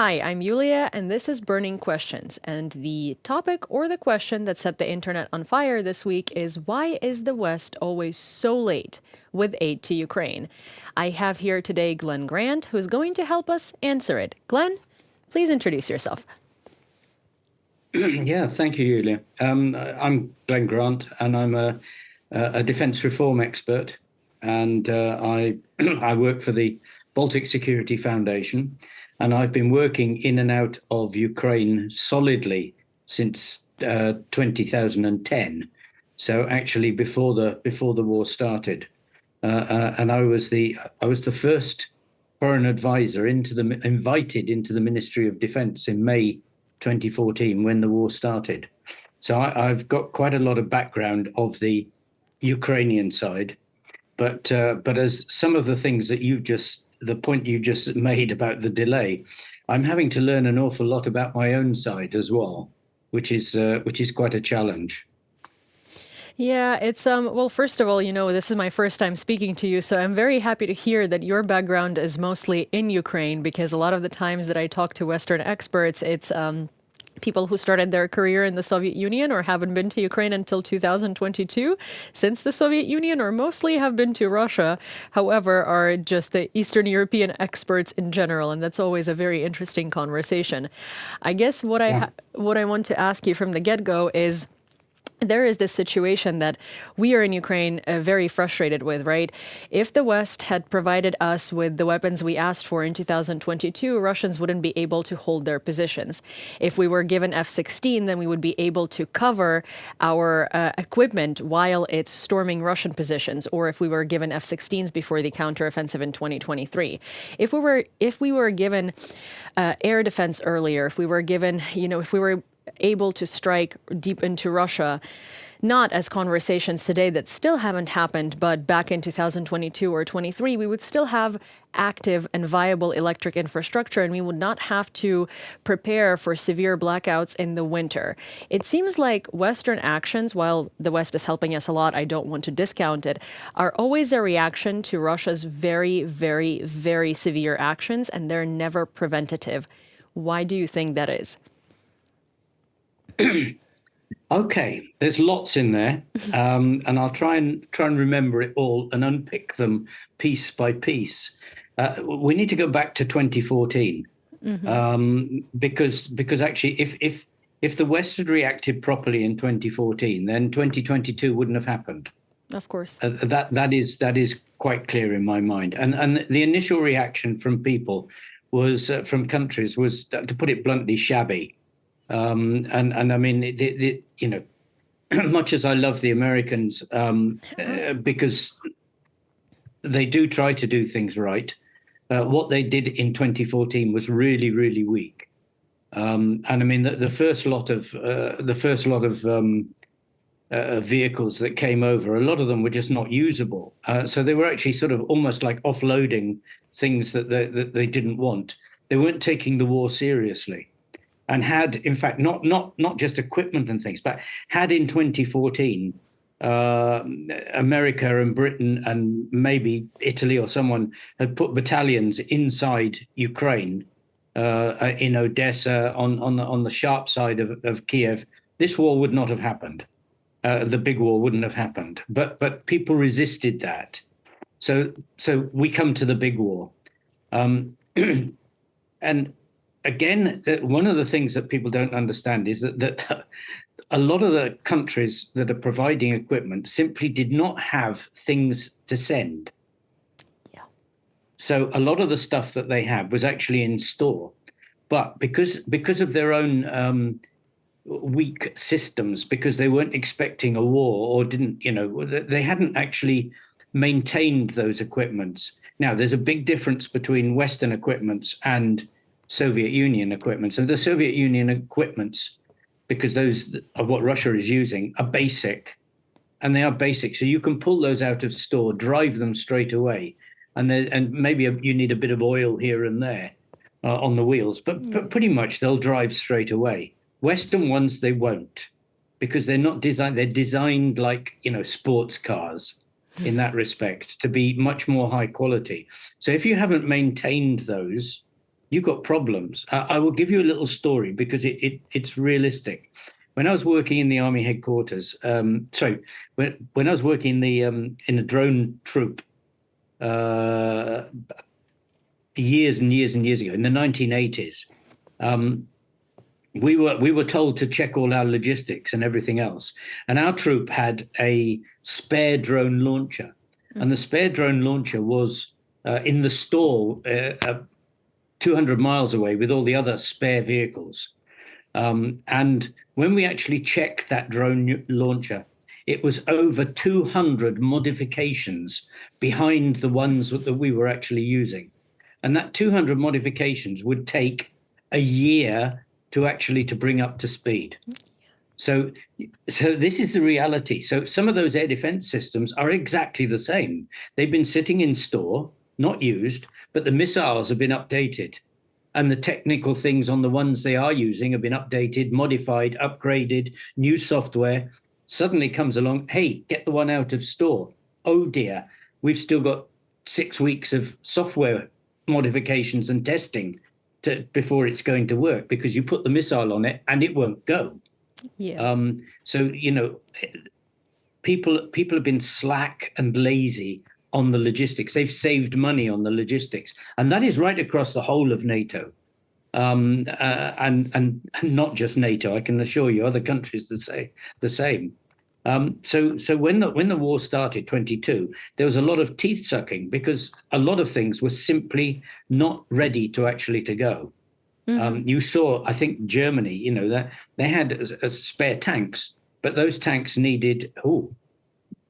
Hi, I'm Yulia, and this is Burning Questions. And the topic or the question that set the internet on fire this week is why is the West always so late with aid to Ukraine? I have here today Glenn Grant, who's going to help us answer it. Glenn, please introduce yourself. Yeah, thank you, Yulia. I'm Glenn Grant, and I'm a defence reform expert, and I I work for the Baltic Security Foundation, and I've been working in and out of Ukraine solidly since 2010. So actually, before the war started, and I was the first foreign advisor invited into the Ministry of Defence in May 2014 when the war started. So I've got quite a lot of background of the Ukrainian side, but as some of the things that the point you just made about the delay, I'm having to learn an awful lot about my own side as well, which is quite a challenge. Yeah, it's well, first of all, this is my first time speaking to you, so I'm very happy to hear that your background is mostly in Ukraine because a lot of the times that I talk to Western experts, it's people who started their career in the Soviet Union or haven't been to Ukraine until 2022 since the Soviet Union or mostly have been to Russia, however, are just the Eastern European experts in general, and that's always a very interesting conversation. I guess Yeah. what I want to ask you from the get-go is there is this situation that we are in Ukraine very frustrated with, right? If the West had provided us with the weapons we asked for in 2022, Russians wouldn't be able to hold their positions. If we were given F-16, then we would be able to cover our equipment while it's storming Russian positions, or if we were given F-16s before the counteroffensive in 2023. If we were given air defense earlier, if we were given, if we were able to strike deep into Russia, not as conversations today that still haven't happened, but back in 2022 or 23, we would still have active and viable electric infrastructure, and we would not have to prepare for severe blackouts in the winter. It seems like Western actions, while the West is helping us a lot, I don't want to discount it, are always a reaction to Russia's very, very, very severe actions, and they're never preventative. Why do you think that is? Okay, there's lots in there, and I'll try and remember it all and unpick them piece by piece. We need to go back to 2014, because actually, if the West had reacted properly in 2014, then 2022 wouldn't have happened. Of course. That is quite clear in my mind. And the initial reaction from people was from countries was, to put it bluntly, shabby. And I mean, much as I love the Americans, because they do try to do things right, what they did in 2014 was really, really weak. And I mean, the first lot of vehicles that came over, a lot of them were just not usable. So they were actually sort of almost like offloading things that they didn't want. They weren't taking the war seriously, and had, in fact, not just equipment and things, but had in 2014, America and Britain and maybe Italy or someone had put battalions inside Ukraine, in Odessa, on the sharp side of Kiev, this war would not have happened. The big war wouldn't have happened. But people resisted that. So we come to the big war. And again, one of the things that people don't understand is that a lot of the countries that are providing equipment simply did not have things to send. Yeah. So a lot of the stuff that they had was actually in store. But because of their own weak systems, because they weren't expecting a war or didn't, they hadn't actually maintained those equipments. Now, there's a big difference between Western equipments and Soviet Union equipment. So the Soviet Union equipments, because those are what Russia is using, are basic, and they are basic. So you can pull those out of store, drive them straight away, and maybe you need a bit of oil here and there on the wheels, but pretty much they'll drive straight away. Western ones, they won't, because they're not designed. They're designed like, sports cars in that respect, to be much more high quality. So if you haven't maintained those, you've got problems. I will give you a little story because it's realistic. When I was working in the army headquarters, when I was working in a drone troop years and years and years ago in the 1980s, we were told to check all our logistics and everything else. And our troop had a spare drone launcher, and the spare drone launcher was in the store 200 miles away with all the other spare vehicles. And when we actually checked that drone launcher, it was over 200 modifications behind the ones that we were actually using. And that 200 modifications would take a year to bring up to speed. So this is the reality. So some of those air defense systems are exactly the same. They've been sitting in store, not used, but the missiles have been updated. And the technical things on the ones they are using have been updated, modified, upgraded, new software. Suddenly comes along, hey, get the one out of store. Oh dear, we've still got 6 weeks of software modifications and testing before it's going to work, because you put the missile on it and it won't go. Yeah. So, people have been slack and lazy on the logistics. They've saved money on the logistics, and that is right across the whole of NATO, and not just NATO. I can assure you, other countries the same. So when the war started, 22, there was a lot of teeth sucking because a lot of things were simply not ready to go. You saw, I think, Germany, that they had a spare tanks, but those tanks needed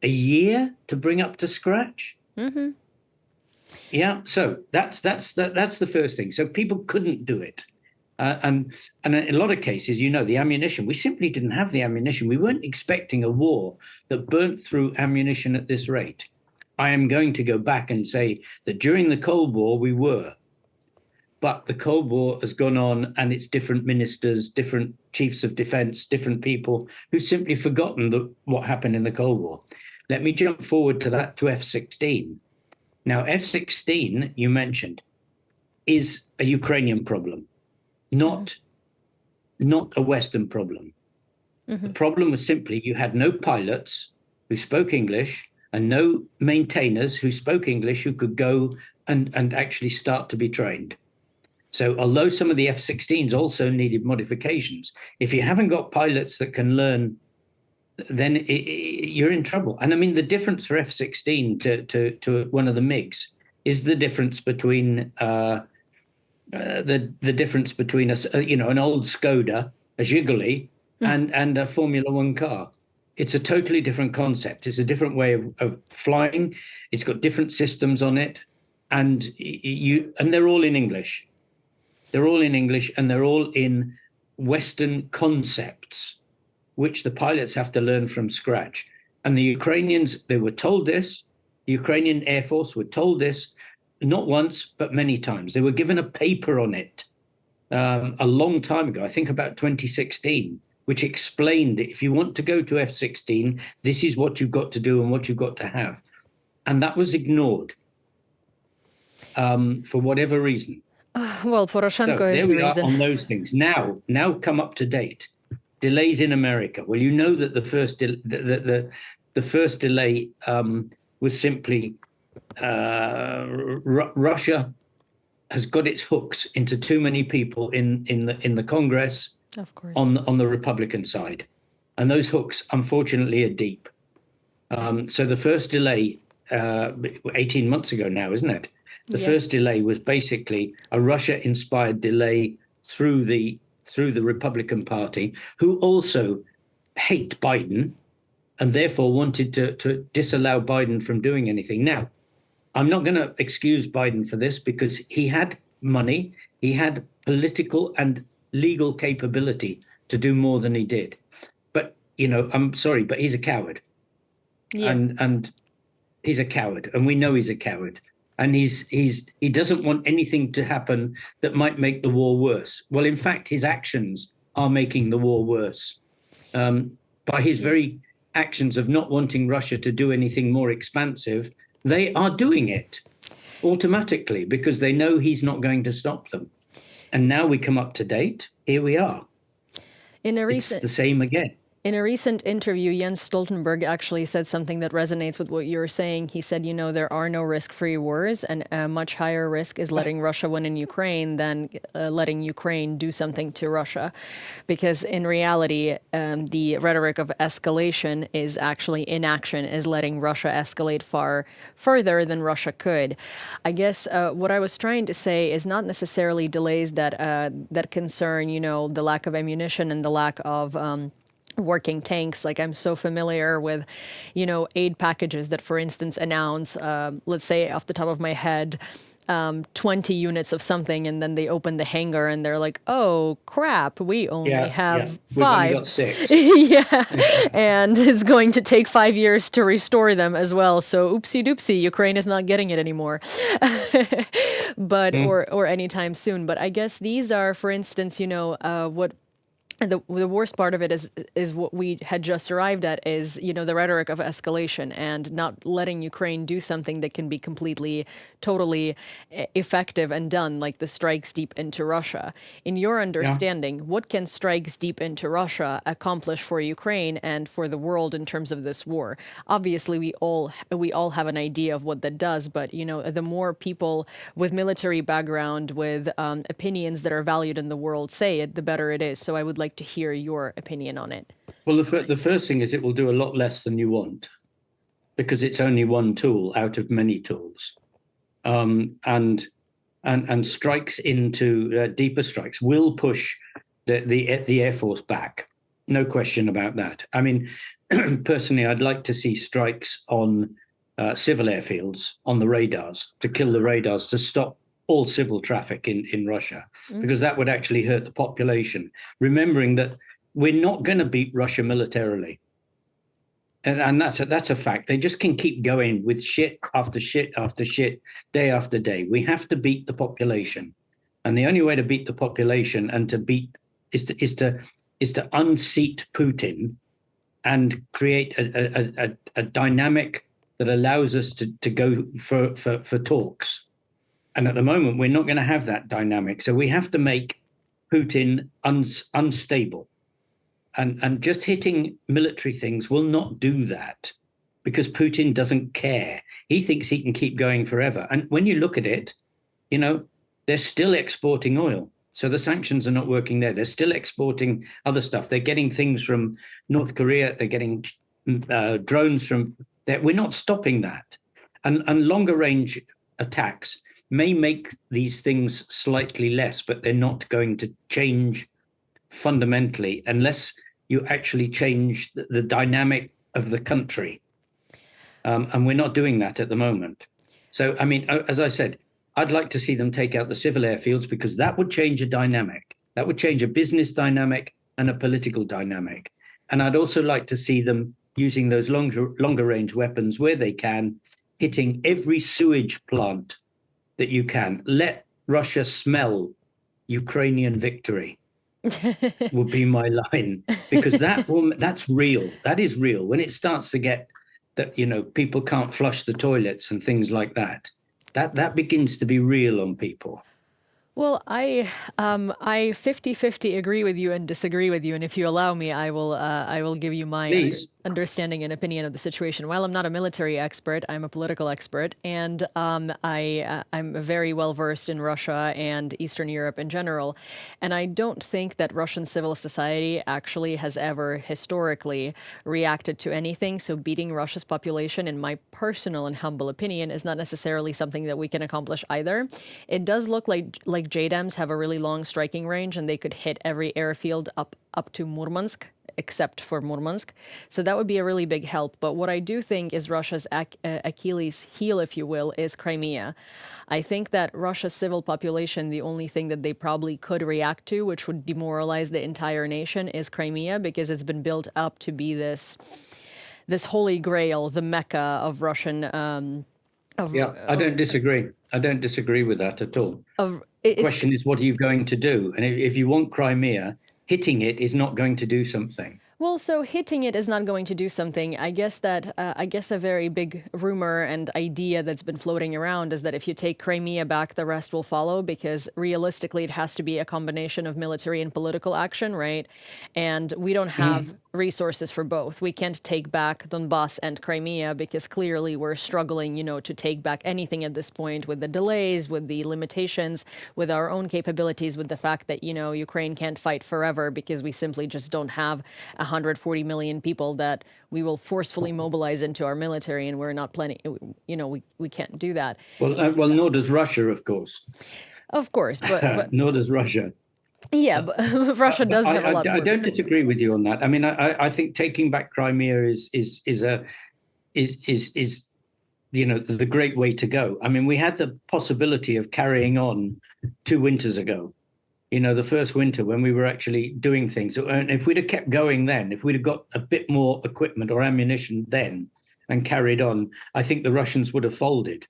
a year to bring up to scratch. Mm-hmm. Yeah, so that's the first thing. So people couldn't do it. And in a lot of cases, the ammunition, we simply didn't have the ammunition. We weren't expecting a war that burnt through ammunition at this rate. I am going to go back and say that during the Cold War, we were. But the Cold War has gone on, and it's different ministers, different chiefs of defense, different people who've simply forgotten what happened in the Cold War. Let me jump forward to F-16. Now, F-16, you mentioned, is a Ukrainian problem. Not a Western problem. Mm-hmm. The problem was simply you had no pilots who spoke English and no maintainers who spoke English who could go and actually start to be trained. So although some of the F-16s also needed modifications, if you haven't got pilots that can learn, then you're in trouble. And I mean, the difference for F-16 to one of the MiGs is the difference between the difference between an old Skoda, a Zhiguli, and a Formula One car. It's a totally different concept. It's a different way of flying. It's got different systems on it, and they're all in English. They're all in English, and they're all in Western concepts, which the pilots have to learn from scratch. And the Ukrainians, they were told this. The Ukrainian Air Force were told this. Not once, but many times. They were given a paper on it a long time ago, I think about 2016, which explained if you want to go to F-16, this is what you've got to do and what you've got to have. And that was ignored for whatever reason. Well, Poroshenko so is there the we reason. Are on those things. Now come up to date. Delays in America. Well, you know that the first delay was simply Russia has got its hooks into too many people in the Congress, of course, on the Republican side, and those hooks, unfortunately, are deep. So the first delay, 18 months ago now, isn't it? The first delay was basically a Russia-inspired delay through the Republican Party, who also hate Biden and therefore wanted to disallow Biden from doing anything. Now, I'm not going to excuse Biden for this because he had money, he had political and legal capability to do more than he did. But, I'm sorry, but he's a coward. Yeah. And he's a coward, and we know he's a coward. And he doesn't want anything to happen that might make the war worse. Well, in fact, his actions are making the war worse. By his very actions of not wanting Russia to do anything more expansive, they are doing it automatically because they know he's not going to stop them. And now we come up to date. Here we are. In a It's recent the same again. In a recent interview, Jens Stoltenberg actually said something that resonates with what you're saying. He said, there are no risk-free wars, and a much higher risk is letting Russia win in Ukraine than letting Ukraine do something to Russia. Because in reality, the rhetoric of escalation is actually inaction, is letting Russia escalate far further than Russia could. I guess what I was trying to say is not necessarily delays that concern, the lack of ammunition and the lack of working tanks. Like, I'm so familiar with, aid packages that, for instance, announce, let's say off the top of my head, 20 units of something, and then they open the hangar and they're like, oh crap, we only have We've only 5. got 6. Yeah. And it's going to take 5 years to restore them as well. So oopsie doopsie, Ukraine is not getting it anymore. But or anytime soon. But I guess these are, for instance, what the worst part of it is what we had just arrived at is, the rhetoric of escalation and not letting Ukraine do something that can be completely, totally effective and done, like the strikes deep into Russia. In your understanding, what can strikes deep into Russia accomplish for Ukraine and for the world in terms of this war? Obviously, we all have an idea of what that does, but the more people with military background, with opinions that are valued in the world say it, the better it is. So I would like to hear your opinion on it. Well, the first thing is it will do a lot less than you want, because it's only one tool out of many tools, and strikes into deeper strikes will push the Air Force back. No question about that. I mean, personally, I'd like to see strikes on civil airfields, on the radars, to kill the radars, to stop all civil traffic in Russia, because that would actually hurt the population. Remembering that we're not going to beat Russia militarily. And that's a fact. They just can keep going with shit after shit after shit, day after day. We have to beat the population. And the only way to beat the population and to beat is to unseat Putin and create a dynamic that allows us to go for talks. And at the moment, we're not going to have that dynamic. So we have to make Putin unstable. And just hitting military things will not do that, because Putin doesn't care. He thinks he can keep going forever. And when you look at it, they're still exporting oil. So the sanctions are not working there. They're still exporting other stuff. They're getting things from North Korea. They're getting drones from there. We're not stopping that. And longer range attacks may make these things slightly less, but they're not going to change fundamentally unless you actually change the dynamic of the country. And we're not doing that at the moment. So, I mean, as I said, I'd like to see them take out the civil airfields, because that would change a dynamic. That would change a business dynamic and a political dynamic. And I'd also like to see them using those longer range weapons where they can, hitting every sewage plant that you can. Let Russia smell Ukrainian victory would be my line, because that's real. That is real. When it starts to get that, people can't flush the toilets and things like that, that begins to be real on people. Well, I 50-50 agree with you and disagree with you, and if you allow me, I will give you my understanding and opinion of the situation. While I'm not a military expert, I'm a political expert, and I'm very well versed in Russia and Eastern Europe in general, and I don't think that Russian civil society actually has ever historically reacted to anything. So beating Russia's population, in my personal and humble opinion, is not necessarily something that we can accomplish either. It does look like JDAMs have a really long striking range, and they could hit every airfield up to Murmansk, except for Murmansk. So that would be a really big help. But what I do think is Russia's Achilles heel, if you will, is Crimea. I think that Russia's civil population, the only thing that they probably could react to, which would demoralize the entire nation, is Crimea, because it's been built up to be this holy grail, the Mecca of Russian. I don't disagree. I don't disagree with that at all. The question is, what are you going to do? And if you want Crimea, hitting it is not going to do something. Well, so hitting it is not going to do something. I guess a very big rumor and idea that's been floating around is that if you take Crimea back, the rest will follow, because realistically, it has to be a combination of military and political action, right? And we don't have resources for both. We can't take back Donbass and Crimea because clearly we're struggling, to take back anything at this point, with the delays, with the limitations, with our own capabilities, with the fact that, Ukraine can't fight forever because we simply just don't have 140 million people that we will forcefully mobilize into our military, and we're not planning, we can't do that. Well, nor does Russia, of course. Of course, but Nor does Russia. yeah, but Russia But does have a lot I more don't people. disagree with you on that. I mean, I think taking back Crimea is the great way to go. I mean, we had the possibility of carrying on 2 winters ago. The first winter when we were actually doing things. And if we'd have kept going then, if we'd have got a bit more equipment or ammunition then and carried on, I think the Russians would have folded,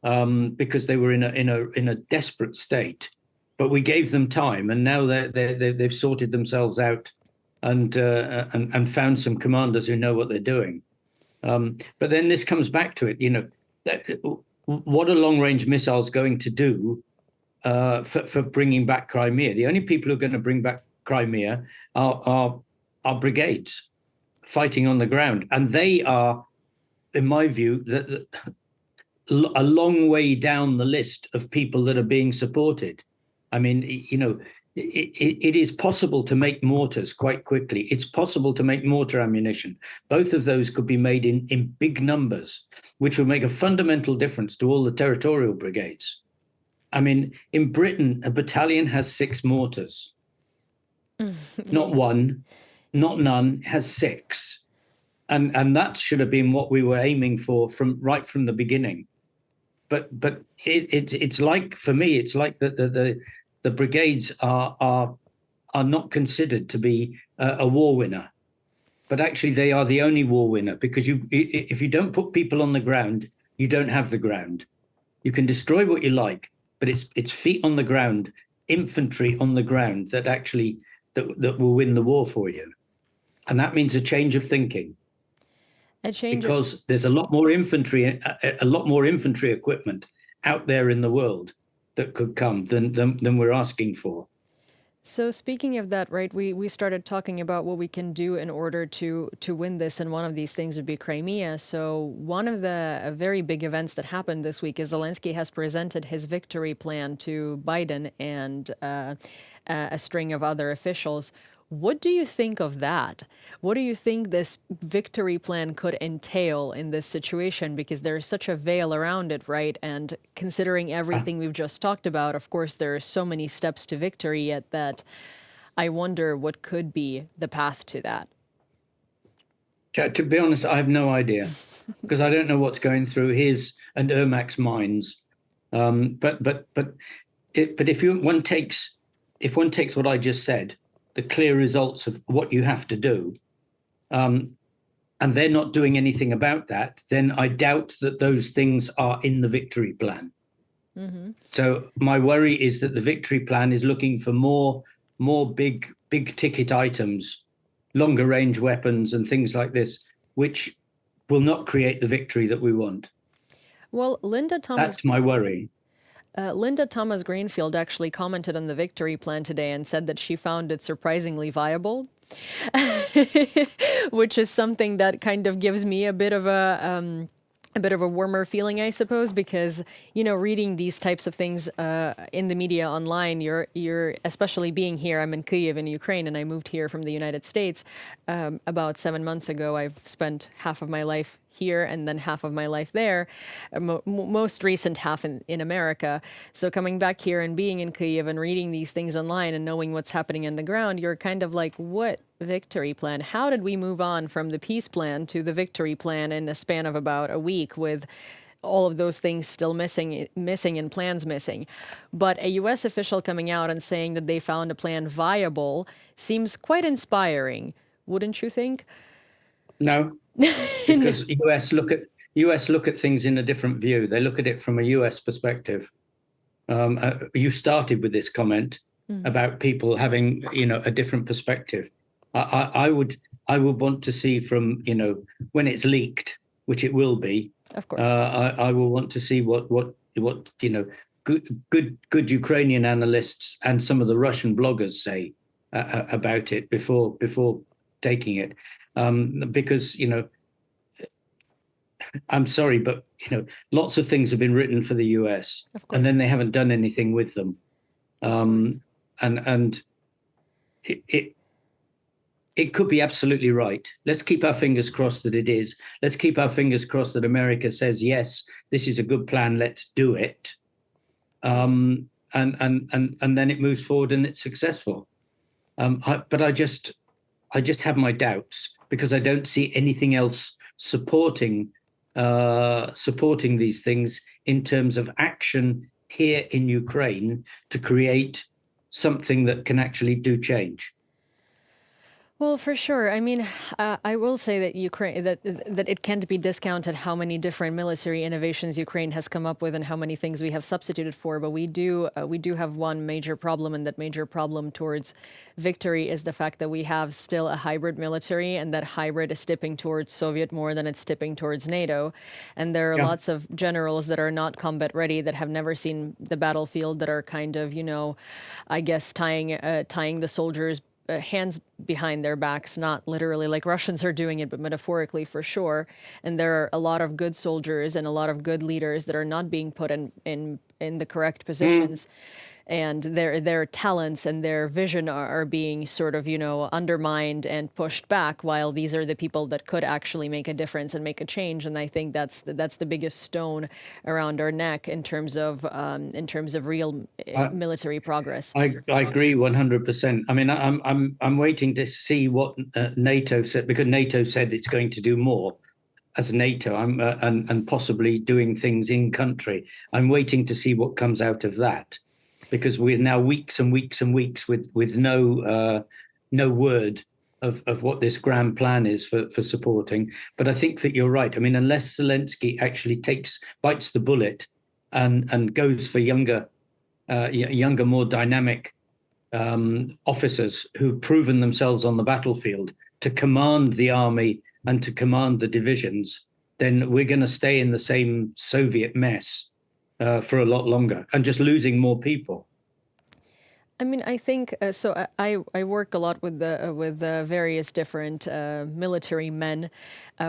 because they were in a desperate state. But we gave them time, and now they've sorted themselves out and found some commanders who know what they're doing. But then this comes back to it. What are long-range missiles going to do for bringing back Crimea? The only people who are going to bring back Crimea are brigades fighting on the ground, and they are, in my view, a long way down the list of people that are being supported. I mean, it is possible to make mortars quite quickly. It's possible to make mortar ammunition. Both of those could be made in big numbers, which would make a fundamental difference to all the territorial brigades. I mean, in Britain, a battalion has 6 mortars. Not one, not none, has 6. And that should have been what we were aiming for right from the beginning. But it's like, for me, it's like the brigades are not considered to be a war winner. But actually, they are the only war winner, because if you don't put people on the ground, you don't have the ground. You can destroy what you like, but it's feet on the ground, infantry on the ground that actually that will win the war for you. And that means a change of thinking, because there's a lot more infantry equipment out there in the world that could come than we're asking for. So speaking of that, right, we started talking about what we can do in order to win this, and one of these things would be Crimea. So one of the very big events that happened this week is Zelensky has presented his victory plan to Biden and a string of other officials. What do you think of that? What do you think this victory plan could entail in this situation? Because there's such a veil around it, right? And considering everything we've just talked about, of course, there are so many steps to victory yet that I wonder what could be the path to that. To be honest, I have no idea, because I don't know what's going through his and Ermak's minds. But if one takes what I just said, the clear results of what you have to do, and they're not doing anything about that, then I doubt that those things are in the victory plan. Mm-hmm. So my worry is that the victory plan is looking for more big ticket items, longer range weapons and things like this, which will not create the victory that we want. Well, That's my worry. Linda Thomas Greenfield actually commented on the victory plan today and said that she found it surprisingly viable, which is something that kind of gives me a bit of a warmer feeling, I suppose, because, reading these types of things in the media online, you're especially being here. I'm in Kyiv in Ukraine, and I moved here from the United States about 7 months ago. I've spent half of my life here and then half of my life there, most recent half in America. So coming back here and being in Kyiv and reading these things online and knowing what's happening on the ground, you're kind of like, what victory plan? How did we move on from the peace plan to the victory plan in a span of about a week, with all of those things still missing and plans missing? But a U.S. official coming out and saying that they found a plan viable seems quite inspiring, wouldn't you think? No, because US look at things in a different view. They look at it from a US perspective. You started with this comment about people having, a different perspective. I I would want to see from, when it's leaked, which it will be. Of course. I will want to see what good Ukrainian analysts and some of the Russian bloggers say about it before taking it, because I'm sorry, but lots of things have been written for the US, Of and course. then they haven't done anything with them, Of course. and it it could be absolutely right. Let's keep our fingers crossed that it is. Let's keep our fingers crossed that America says yes, this is a good plan. Let's do it, and then it moves forward and it's successful. But I just have my doubts because I don't see anything else supporting these things in terms of action here in Ukraine to create something that can actually do change. Well, for sure. I mean, I will say that that it can't be discounted how many different military innovations Ukraine has come up with and how many things we have substituted for. But we do have one major problem, and that major problem towards victory is the fact that we have still a hybrid military, and that hybrid is tipping towards Soviet more than it's tipping towards NATO. And there are Yeah. lots of generals that are not combat ready, that have never seen the battlefield, that are kind of, I guess tying the soldiers hands behind their backs, not literally like Russians are doing it, but metaphorically for sure. And there are a lot of good soldiers and a lot of good leaders that are not being put in the correct Mm. positions. And their talents and their vision are being sort of, undermined and pushed back, while these are the people that could actually make a difference and make a change. And I think that's the biggest stone around our neck in terms of real I, military progress. I agree 100%. I mean, I'm waiting to see what NATO said, because NATO said it's going to do more as NATO. And possibly doing things in country. I'm waiting to see what comes out of that, because we're now weeks and weeks and weeks with no word of what this grand plan is for supporting. But I think that you're right. I mean, unless Zelensky actually bites the bullet and goes for younger, more dynamic officers who've proven themselves on the battlefield to command the army and to command the divisions, then we're going to stay in the same Soviet mess for a lot longer and just losing more people. I mean, I think so. I work a lot with various different military men,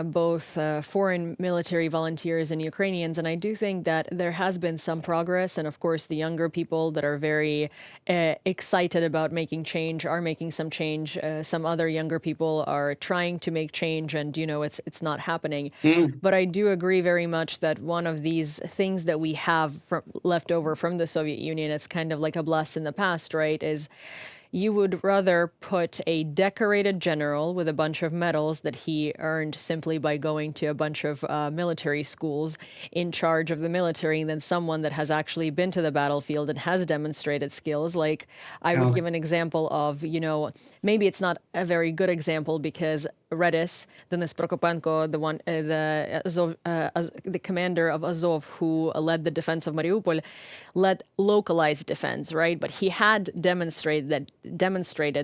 both foreign military volunteers and Ukrainians, and I do think that there has been some progress. And of course, the younger people that are very excited about making change are making some change. Some other younger people are trying to make change, and it's not happening. Mm. But I do agree very much that one of these things that we have left over from the Soviet Union, it's kind of like a blast in the past, right? Is you would rather put a decorated general with a bunch of medals that he earned simply by going to a bunch of military schools in charge of the military than someone that has actually been to the battlefield and has demonstrated skills. Like, I would Yeah. give an example of, maybe it's not a very good example because Redis, Denis Prokopenko, the commander of Azov, who led the defense of Mariupol, led localized defense, right? But he had demonstrated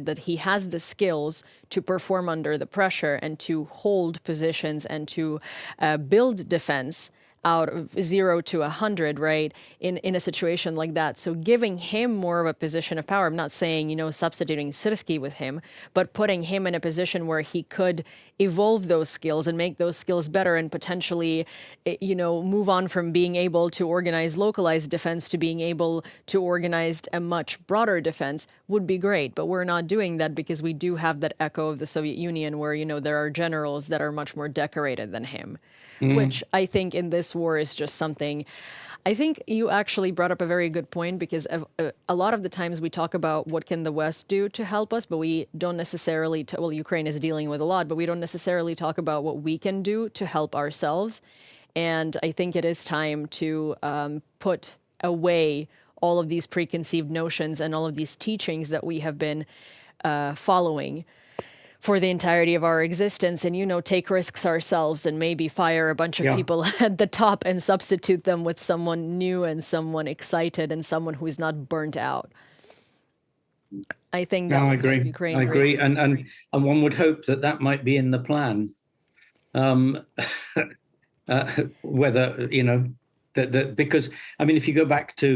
that he has the skills to perform under the pressure and to hold positions and to build defense out of 0 to 100, right, in a situation like that. So giving him more of a position of power, I'm not saying, substituting Syrskyi with him, but putting him in a position where he could evolve those skills and make those skills better and potentially, move on from being able to organize localized defense to being able to organize a much broader defense would be great. But we're not doing that because we do have that echo of the Soviet Union where, there are generals that are much more decorated than him, Mm. which I think in this war is just something. I think you actually brought up a very good point because a lot of the times we talk about what can the West do to help us, but we don't necessarily, well, Ukraine is dealing with a lot, but we don't necessarily talk about what we can do to help ourselves. And I think it is time to put away all of these preconceived notions and all of these teachings that we have been following for the entirety of our existence and, take risks ourselves and maybe fire a bunch of Yeah. people at the top and substitute them with someone new and someone excited and someone who's not burnt out. I think that No, I would help agree. Ukraine I agree, greatly. and one would hope that that might be in the plan. Um, Whether that because I mean, if you go back to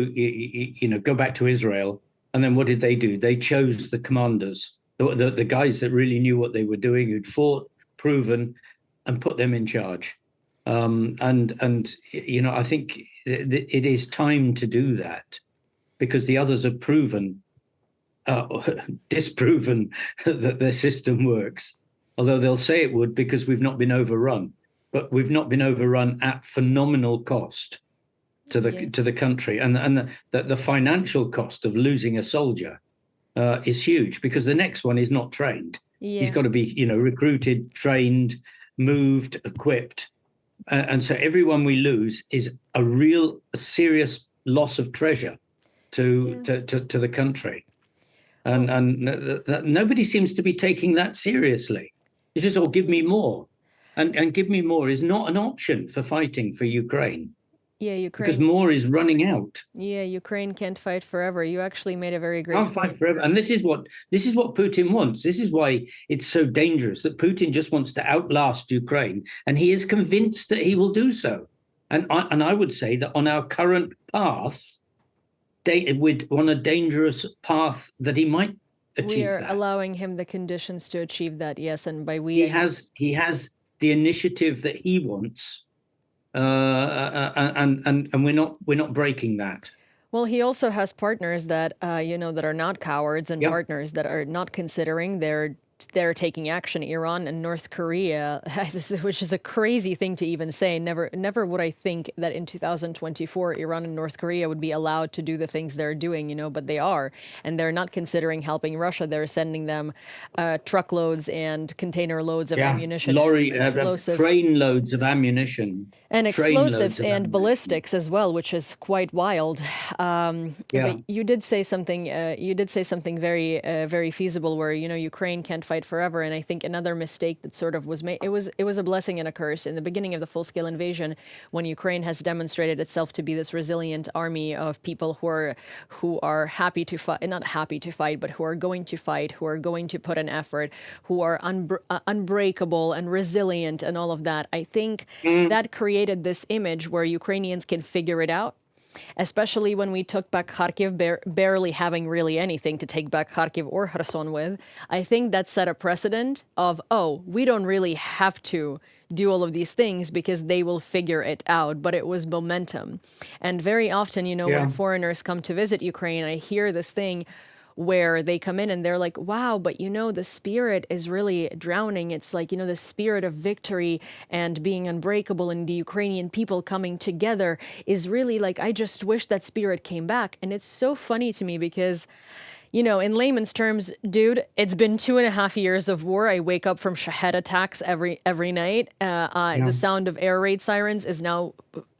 go back to Israel, and then what did they do? They chose the commanders, the guys that really knew what they were doing, who'd fought, proven, and put them in charge. And I think it is time to do that because the others have proven, uh, disproven that their system works. Although they'll say it would because we've not been overrun, but we've not been overrun at phenomenal cost Yeah. to the country, and the financial cost of losing a soldier is huge because the next one is not trained. He's Yeah. got to be recruited, trained, moved, equipped, and so everyone we lose is a serious loss of treasure Yeah. to the country. Well, And nobody seems to be taking that seriously. It's just, oh, give me more, and give me more is not an option for fighting for Ukraine yeah, because Ukraine. more is running out. Yeah, Ukraine can't fight forever. You actually made a very great Can't fight point. forever, and this is what Putin wants. This is why it's so dangerous that Putin just wants to outlast Ukraine, and he is convinced that he will do so. And I would say that on our current path, we're on a dangerous path that he might We achieve are that. allowing him the conditions to achieve that, yes, and by we, he I mean, has he has the initiative that he wants, and we're not breaking that. well, he also has partners that that are not cowards and Yeah, partners that are not considering they're taking action. Iran and North Korea, which is a crazy thing to even say. Never would I think that in 2024 Iran and North Korea would be allowed to do the things they're doing, but they are, and they're not considering helping Russia. They're sending them truckloads and container loads of yeah. ammunition and Lorry, explosives. train loads of ammunition, And train explosives loads of and ammunition. ballistics as well, which is quite wild. Yeah, But you did say something. You did say something very feasible, where Ukraine can't fight forever. And I think another mistake that sort of was made. It was a blessing and a curse in the beginning of the full-scale invasion, when Ukraine has demonstrated itself to be this resilient army of people who are happy to fight, not happy to fight, but who are going to fight, who are going to put an effort, who are unbreakable and resilient, and all of that. I think mm, that created this image where Ukrainians can figure it out, especially when we took back Kharkiv, barely having really anything to take back Kharkiv or Kherson with. I think that set a precedent of, oh, we don't really have to do all of these things because they will figure it out. But it was momentum. And very often, when yeah. foreigners come to visit Ukraine, I hear this thing where they come in and they're like, wow, but the spirit is really drowning. It's like, the spirit of victory and being unbreakable, and the Ukrainian people coming together is really like, I just wish that spirit came back. And it's so funny to me because, in layman's terms, dude, it's been 2.5 years of war. I wake up from Shahed attacks every night. The Yeah, sound of air raid sirens is now,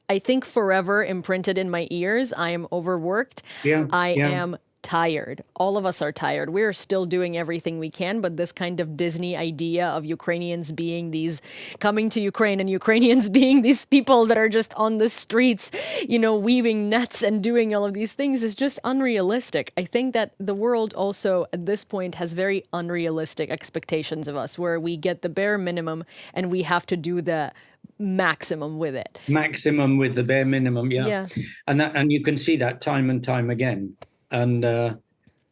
I think, forever imprinted in my ears. I am overworked. yeah, I yeah. am tired. All of us are tired. We're still doing everything we can, but this kind of Disney idea of Ukrainians being these coming to Ukraine and Ukrainians being these people that are just on the streets, weaving nets and doing all of these things is just unrealistic. I think that the world also at this point has very unrealistic expectations of us, where we get the bare minimum and we have to do the maximum with it. Maximum with the bare minimum. Yeah, Yeah. and you can see that time and time again. And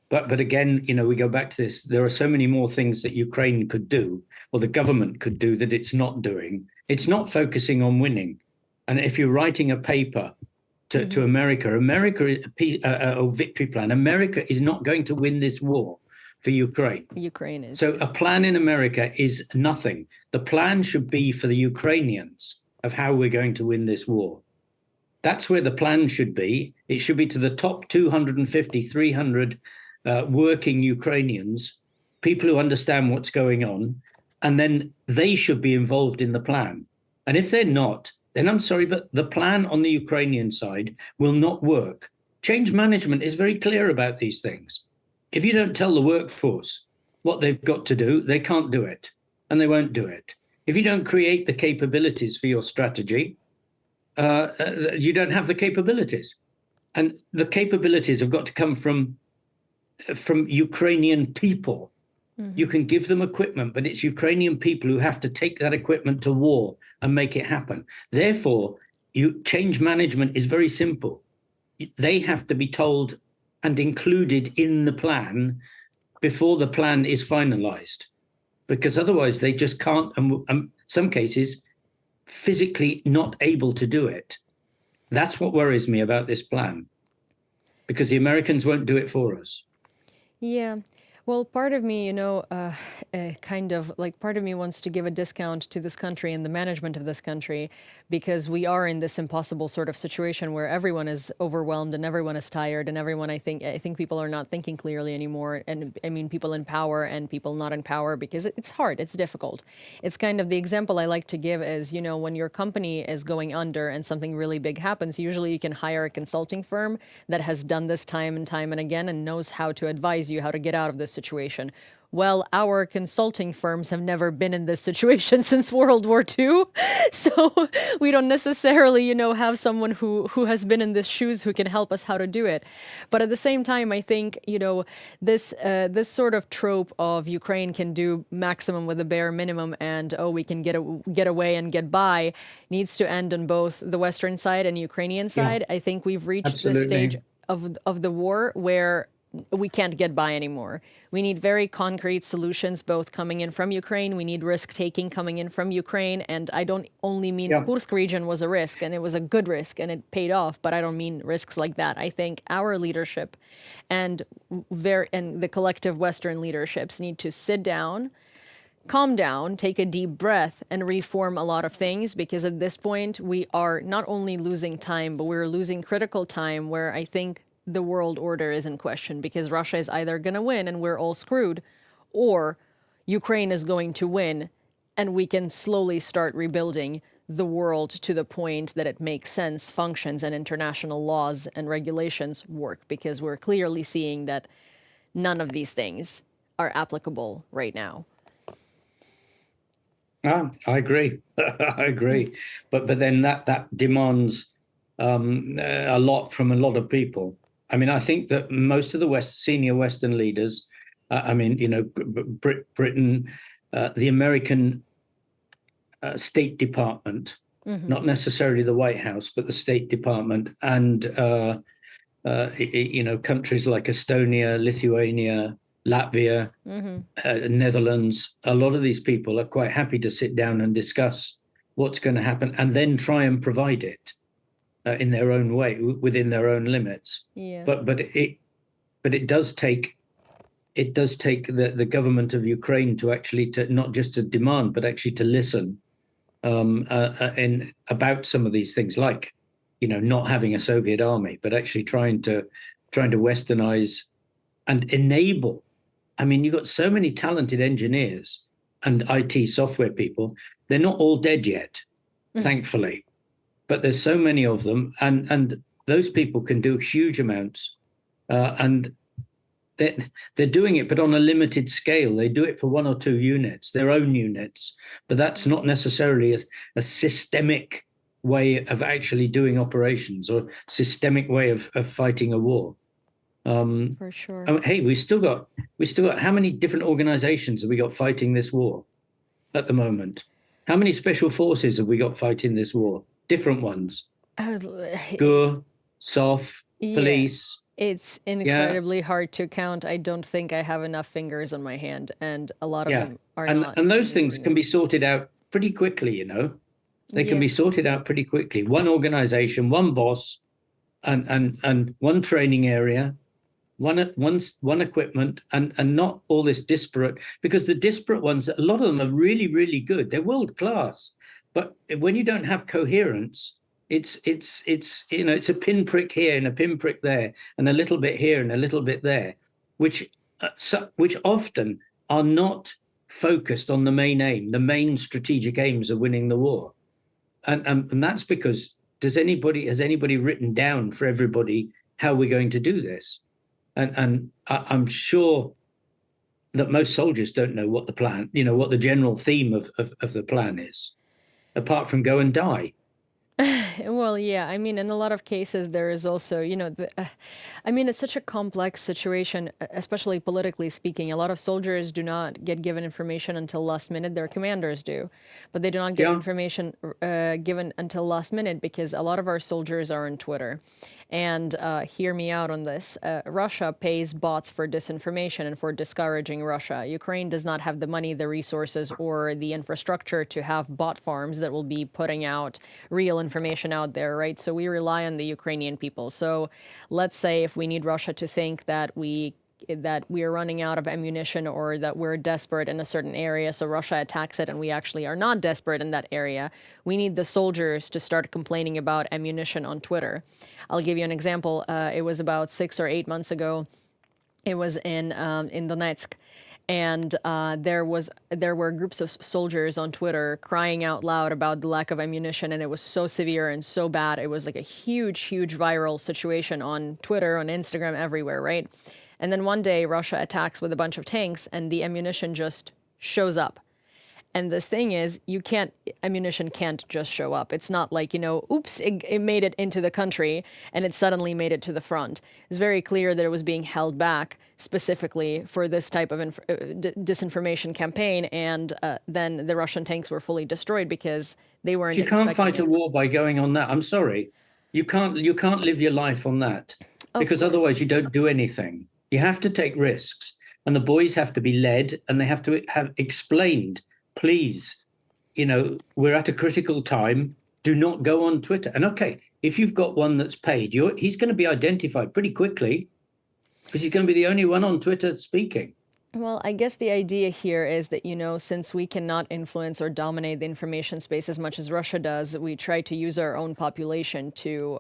but again, we go back to this. There are so many more things that Ukraine could do, or the government could do, that it's not doing. It's not focusing on winning. And if you're writing a paper to America, a victory plan. America is not going to win this war for Ukraine. Ukraine is. So a plan in America is nothing. The plan should be for the Ukrainians of how we're going to win this war. That's where the plan should be. It should be to the top 250, 300 working Ukrainians, people who understand what's going on, and then they should be involved in the plan. And if they're not, then I'm sorry, but the plan on the Ukrainian side will not work. Change management is very clear about these things. If you don't tell the workforce what they've got to do, they can't do it, and they won't do it. If you don't create the capabilities for your strategy, you don't have the capabilities. And the capabilities have got to come from from Ukrainian people. You can give them equipment, but it's Ukrainian people who have to take that equipment to war and make it happen. Therefore, change management is very simple. They have to be told and included in the plan before the plan is finalized, because otherwise they just can't, and some cases, physically not able to do it. That's what worries me about this plan, because the Americans won't do it for us. Yeah. Well, part of me, kind of like part of me wants to give a discount to this country and the management of this country because we are in this impossible sort of situation where everyone is overwhelmed and everyone is tired and everyone, I think people are not thinking clearly anymore. And I mean, people in power and people not in power because it's hard, it's difficult. It's kind of the example I like to give is, when your company is going under and something really big happens, usually you can hire a consulting firm that has done this time and again and knows how to advise you how to get out of this situation. Well, our consulting firms have never been in this situation since World War II. So we don't necessarily, have someone who has been in this shoes who can help us how to do it. But at the same time, I think, this sort of trope of Ukraine can do maximum with the bare minimum and, oh, we can get away and get by needs to end on both the Western side and Ukrainian side. Yeah, I think we've reached the absolutely. stage of the war where we can't get by anymore. We need very concrete solutions, both coming in from Ukraine. We need risk taking coming in from Ukraine. And I don't only mean Yeah, Kursk region was a risk and it was a good risk and it paid off, but I don't mean risks like that. I think our leadership and and the collective Western leaderships need to sit down, calm down, take a deep breath, and reform a lot of things because at this point we are not only losing time, but we're losing critical time where I think the world order is in question because Russia is either going to win and we're all screwed, or Ukraine is going to win and we can slowly start rebuilding the world to the point that it makes sense, functions, and international laws and regulations work because we're clearly seeing that none of these things are applicable right now. I agree. I agree. But then that demands a lot from a lot of people. I mean, I think that most of the senior Western leaders, Britain, the American State Department, not necessarily the White House, but the State Department, and countries like Estonia, Lithuania, Latvia, Netherlands. A lot of these people are quite happy to sit down and discuss what's going to happen, and then try and provide it in their own way, within their own limits. Yeah. But it does take the government of Ukraine to actually to not just to demand, but actually to listen in about some of these things, like not having a Soviet army, but actually trying to westernize and enable. I mean, you've got so many talented engineers and IT software people. They're not all dead yet, thankfully. But there's so many of them, and those people can do huge amounts, and they're doing it, but on a limited scale. They do it for one or two units, their own units, but that's not necessarily a systemic way of actually doing operations or systemic way of fighting a war. For sure. Hey, we still got how many different organizations have we got fighting this war at the moment? How many special forces have we got fighting this war? Different ones. GUR, SOF, Yeah, police. it's incredibly hard to count. I don't think I have enough fingers on my hand, and a lot of Yeah. them are And not. those things can be sorted out pretty quickly, They can Yeah. be sorted out pretty quickly. One organization, one boss, and one training area, one equipment, and not all this disparate, because the disparate ones, a lot of them are really, really good. They're world class. But when you don't have coherence, it's a pinprick here and a pinprick there, and a little bit here and a little bit there, which often are not focused on the main aim, the main strategic aims of winning the war, and that's because has anybody written down for everybody how we're going to do this? And I'm sure that most soldiers don't know what the plan, what the general theme of the plan is, apart from go and die. Well, yeah. I mean, in a lot of cases, there is also, I mean, it's such a complex situation, especially politically speaking. A lot of soldiers do not get given information until last minute. Their commanders do, but they do not get Yeah. information given until last minute because a lot of our soldiers are on Twitter. And hear me out on this. Russia pays bots for disinformation and for discouraging Russia. Ukraine does not have the money, the resources, or the infrastructure to have bot farms that will be putting out real information out there, right? So we rely on the Ukrainian people. So let's say if we need Russia to think that we are running out of ammunition or that we're desperate in a certain area, so Russia attacks it and we actually are not desperate in that area, we need the soldiers to start complaining about ammunition on Twitter. I'll give you an example. It was about 6 or 8 months ago. It was in Donetsk, and there were groups of soldiers on Twitter crying out loud about the lack of ammunition, and it was so severe and so bad. It was like a huge, huge viral situation on Twitter, on Instagram, everywhere, right? And then one day, Russia attacks with a bunch of tanks, and the ammunition just shows up. And the thing is, ammunition can't just show up. It's not like, oops, it made it into the country and it suddenly made it to the front. It's very clear that it was being held back specifically for this type of disinformation campaign. And then the Russian tanks were fully destroyed because they weren't You can't expecting fight a it. war by going on that. I'm sorry. You can't live your life on that, Of because course. otherwise you don't do anything. You have to take risks, and the boys have to be led, and they have to have explained, please, we're at a critical time. Do not go on Twitter. And okay, if you've got one that's paid, he's going to be identified pretty quickly because he's going to be the only one on Twitter speaking. Well, I guess the idea here is that, since we cannot influence or dominate the information space as much as Russia does, we try to use our own population to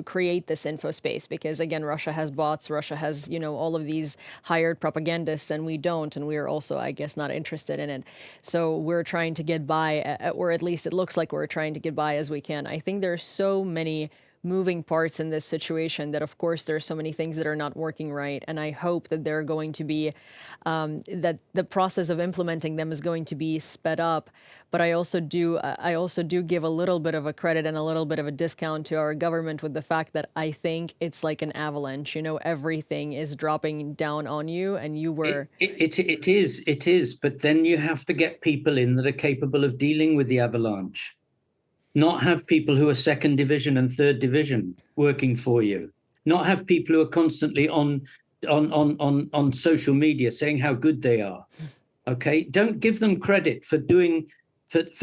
create this info space. Because again, Russia has bots, Russia has, all of these hired propagandists, and we don't, and we are also, I guess, not interested in it. So we're trying to get by, or at least it looks like we're trying to get by as we can. I think there are so many moving parts in this situation that of course there are so many things that are not working right, and I hope that they're going to be that the process of implementing them is going to be sped up. But I also do give a little bit of a credit and a little bit of a discount to our government with the fact that I think it's like an avalanche. Everything is dropping down on you, and you were. It is, but then you have to get people in that are capable of dealing with the avalanche. Not have people who are second division and third division working for you. Not have people who are constantly on social media saying how good they are. Okay, don't give them credit for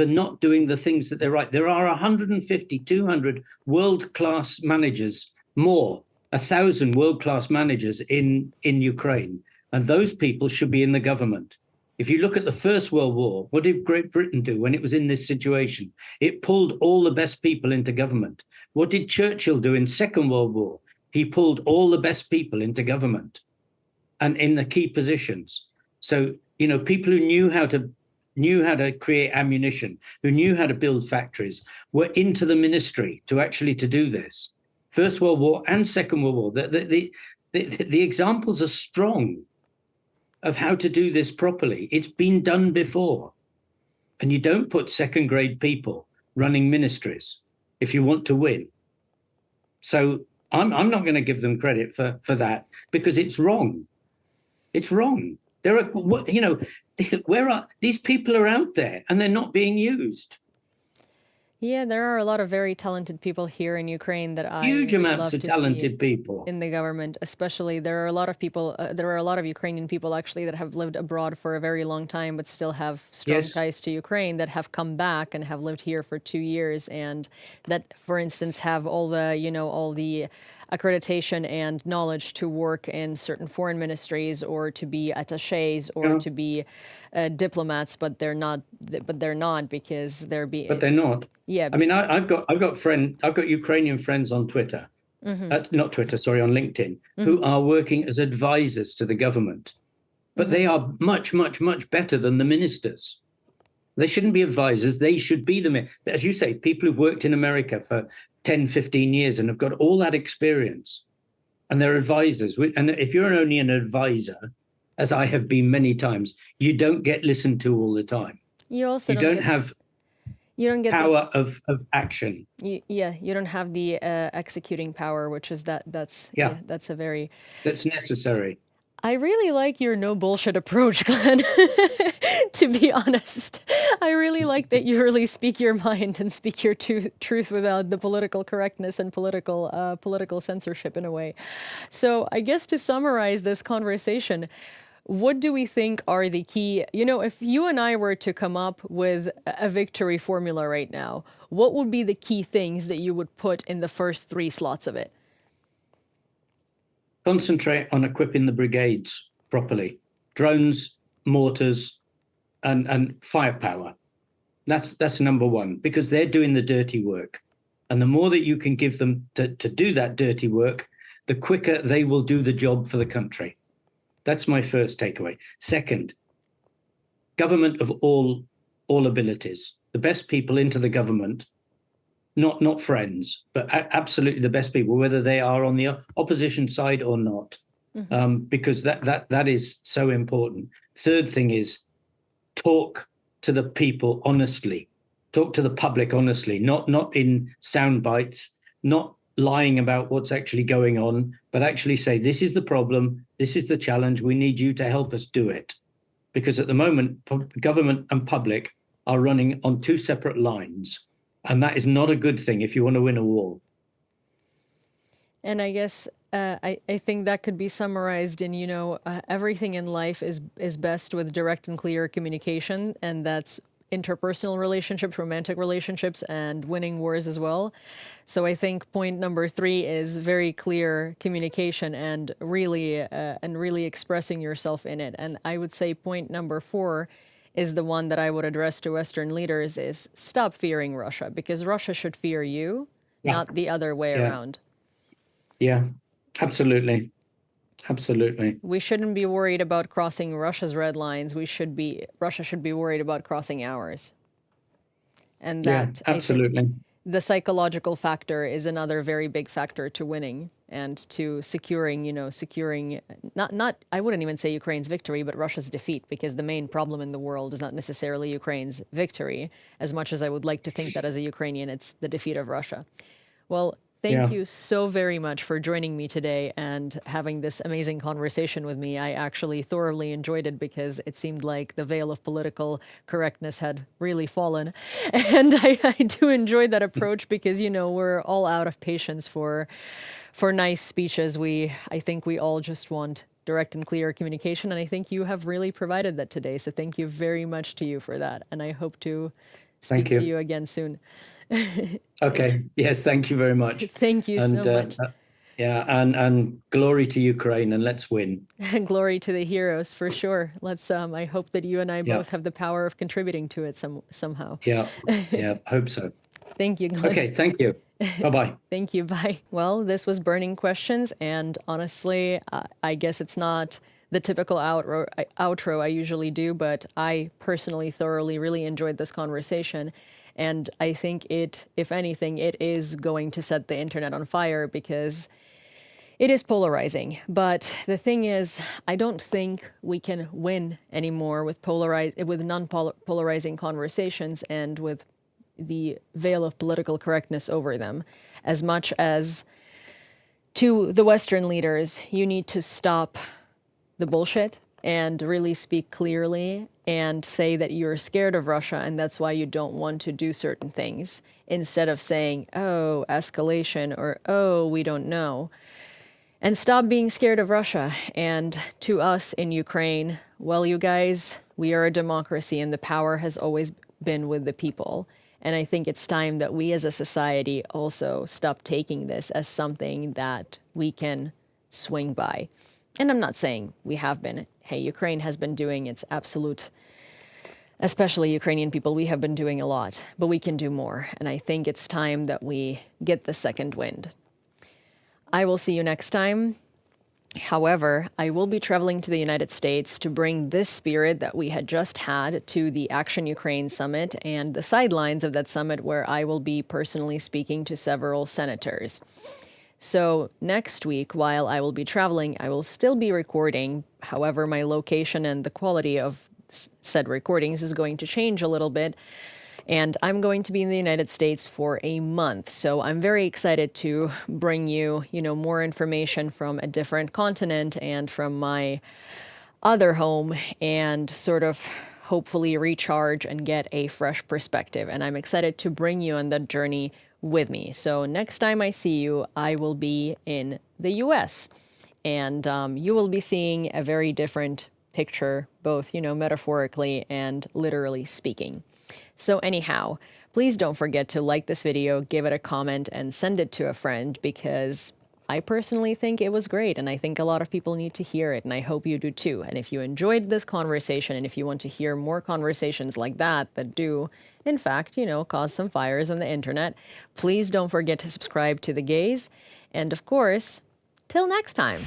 not doing the things that they're right. There are 150, 200 world-class managers, more, 1,000 world-class managers in Ukraine, and those people should be in the government. If you look at the First World War, what did Great Britain do when it was in this situation? It pulled all the best people into government. What did Churchill do in Second World War? He pulled all the best people into government and in the key positions. So, people who knew how to create ammunition, who knew how to build factories, were into the ministry to do this. First World War and Second World War. The examples are strong of how to do this properly. It's been done before. And you don't put second grade people running ministries if you want to win. So I'm not going to give them credit for that, because it's wrong. It's wrong. There are, where are these people are out there and they're not being used. Yeah, there are a lot of very talented people here in Ukraine that I Huge would amounts love of to see talented people. in the government. Especially, there are a lot of people, there are a lot of Ukrainian people actually that have lived abroad for a very long time, but still have strong Yes. ties to Ukraine, that have come back and have lived here for 2 years, and that, for instance, have all the accreditation and knowledge to work in certain foreign ministries or to be attaches or Yeah, to be diplomats, but they're not. But they're not because they're but being. they're not. Yeah. I mean, I've got Ukrainian friends on Twitter, not Twitter, sorry, on LinkedIn, who are working as advisors to the government. But they are much, much, much better than the ministers. They shouldn't be advisors. They should be as you say, people who've worked in America for 10, 15 years and have got all that experience, and they're advisors. And if you're only an advisor, as I have been many times, you don't get listened to all the time. You also You don't don't get have You don't get the power of action. yeah, you don't have the executing power, which is Yeah, that's a very. that's necessary. I really like your no bullshit approach, Glenn. To be honest, I really like that you really speak your mind and speak your truth without the political correctness and political censorship in a way. So I guess to summarize this conversation, what do we think are the key? You know, if you and I were to come up with a victory formula right now, what would be the key things that you would put in the first three slots of it? Concentrate on equipping the brigades properly. Drones, mortars, and firepower. That's number one, because they're doing the dirty work. And the more that you can give them to do that dirty work, the quicker they will do the job for the country. That's my first takeaway. Second, government of all abilities. The best people into the government, not friends, but absolutely the best people, whether they are on the opposition side or not, because that is so important. Third thing is talk to the people honestly, talk to the public honestly, not in sound bites, not lying about what's actually going on, but actually say, this is the problem, this is the challenge, we need you to help us do it. Because at the moment, government and public are running on two separate lines. And that is not a good thing if you want to win a war. And I guess I think that could be summarized in, everything in life is best with direct and clear communication, and that's interpersonal relationships, romantic relationships, and winning wars as well. So I think point number three is very clear communication and really expressing yourself in it. And I would say point number four is the one that I would address to Western leaders is stop fearing Russia, because Russia should fear you, Yeah, not the other way yeah, around. yeah, absolutely, absolutely. We shouldn't be worried about crossing Russia's red lines. Russia should be worried about crossing ours. And Yeah, that, I think, absolutely. the psychological factor is another very big factor to winning and to securing not I wouldn't even say Ukraine's victory, but Russia's defeat, because the main problem in the world is not necessarily Ukraine's victory, as much as I would like to think that as a Ukrainian, it's the defeat of Russia. Well, thank Yeah, you so very much for joining me today and having this amazing conversation with me. I actually thoroughly enjoyed it because it seemed like the veil of political correctness had really fallen. And I do enjoy that approach because, we're all out of patience for nice speeches. I think we all just want direct and clear communication. And I think you have really provided that today. So thank you very much to you for that. And I hope to thank speak to you. you again soon. Okay, yes, thank you very much. Thank you And so much. yeah, and glory to Ukraine, and let's win. Glory to the heroes for sure. Let's I hope that you and I Yeah, both have the power of contributing to it somehow. yeah, yeah, hope so. Thank you, Glenn. Okay, thank you. Bye-bye. Thank you. Bye. Well, this was Burning Questions, and honestly, I guess it's not the typical outro I usually do, but I personally thoroughly really enjoyed this conversation. And I think if anything, it is going to set the internet on fire because it is polarizing. But the thing is, I don't think we can win anymore with non-polarizing conversations and with the veil of political correctness over them, as much as to the Western leaders, you need to stop the bullshit and really speak clearly and say that you're scared of Russia and that's why you don't want to do certain things, instead of saying, oh, escalation, or oh, we don't know. And stop being scared of Russia. And to us in Ukraine, well, you guys, we are a democracy and the power has always been with the people. And I think it's time that we as a society also stop taking this as something that we can swing by. And I'm not saying we have been. Hey, Ukraine has been doing its absolute, especially Ukrainian people, we have been doing a lot, but we can do more. And I think it's time that we get the second wind. I will see you next time. However, I will be traveling to the United States to bring this spirit that we had just had to the Action Ukraine Summit and the sidelines of that summit, where I will be personally speaking to several senators. So next week, while I will be traveling, I will still be recording. However, my location and the quality of said recordings is going to change a little bit. And I'm going to be in the United States for a month. So I'm very excited to bring you, more information from a different continent and from my other home and sort of hopefully recharge and get a fresh perspective. And I'm excited to bring you on that journey with me. So next time I see you, I will be in the US. And you will be seeing a very different picture, both, metaphorically and literally speaking. So anyhow, please don't forget to like this video, give it a comment, and send it to a friend, because I personally think it was great, and I think a lot of people need to hear it, and I hope you do too. And if you enjoyed this conversation, and if you want to hear more conversations like that do, in fact, cause some fires on the internet, please don't forget to subscribe to The Gaze. And of course, till next time.